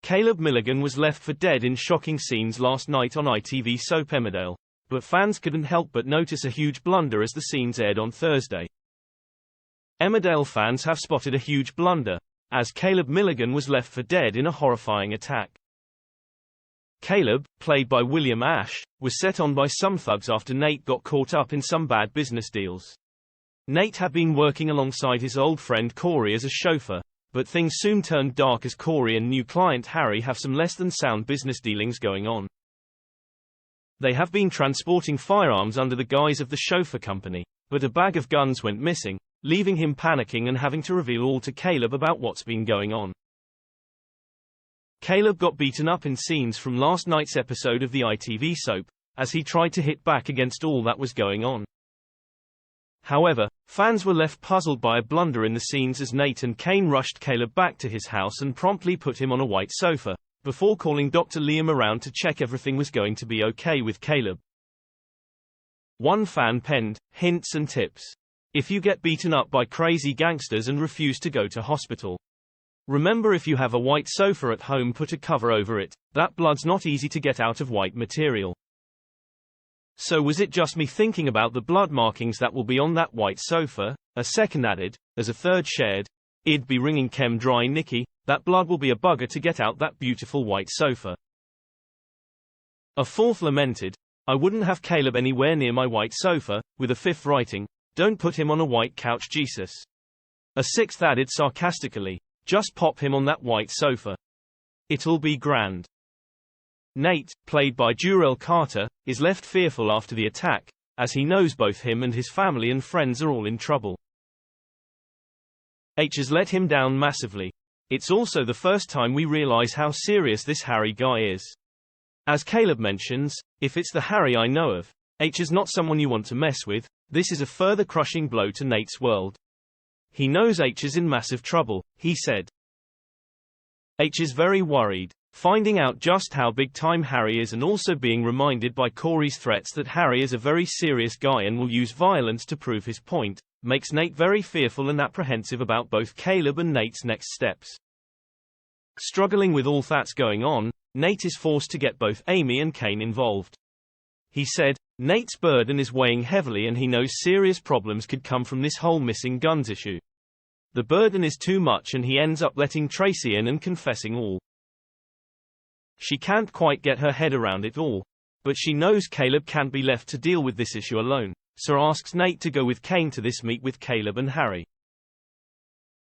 Caleb Milligan was left for dead in shocking scenes last night on ITV soap Emmerdale, but fans couldn't help but notice a huge blunder as the scenes aired on Thursday. Emmerdale fans have spotted a huge blunder, as Caleb Milligan was left for dead in a horrifying attack. Caleb, played by William Ash, was set on by some thugs after Nate got caught up in some bad business deals. Nate had been working alongside his old friend Corey as a chauffeur, but things soon turned dark as Corey and new client Harry have some less than sound business dealings going on. They have been transporting firearms under the guise of the chauffeur company, but a bag of guns went missing, leaving him panicking and having to reveal all to Caleb about what's been going on. Caleb got beaten up in scenes from last night's episode of the ITV soap, as he tried to hit back against all that was going on. However, fans were left puzzled by a blunder in the scenes as Nate and Kane rushed Caleb back to his house and promptly put him on a white sofa, before calling Dr. Liam around to check everything was going to be okay with Caleb. One fan penned, "Hints and tips. If you get beaten up by crazy gangsters and refuse to go to hospital. Remember, if you have a white sofa at home, put a cover over it, that blood's not easy to get out of white material." So was it just me thinking about the blood markings that will be on that white sofa? A second added, as a third shared, "It'd be ringing chem dry Nicky, that blood will be a bugger to get out that beautiful white sofa." A fourth lamented, "I wouldn't have Caleb anywhere near my white sofa," with a fifth writing, "Don't put him on a white couch, Jesus." A sixth added sarcastically, "Just pop him on that white sofa. It'll be grand." Nate, played by Jurell Carter, is left fearful after the attack, as he knows both him and his family and friends are all in trouble. H has let him down massively. "It's also the first time we realize how serious this Harry guy is. As Caleb mentions, if it's the Harry I know of, H is not someone you want to mess with. This is a further crushing blow to Nate's world. He knows H is in massive trouble," he said. H is very worried. Finding out just how big-time Harry is and also being reminded by Corey's threats that Harry is a very serious guy and will use violence to prove his point, makes Nate very fearful and apprehensive about both Caleb and Nate's next steps. Struggling with all that's going on, Nate is forced to get both Amy and Kane involved. He said, "Nate's burden is weighing heavily and he knows serious problems could come from this whole missing guns issue. The burden is too much and he ends up letting Tracy in and confessing all. She can't quite get her head around it all, but she knows Caleb can't be left to deal with this issue alone, so asks Nate to go with Kane to this meet with Caleb and Harry.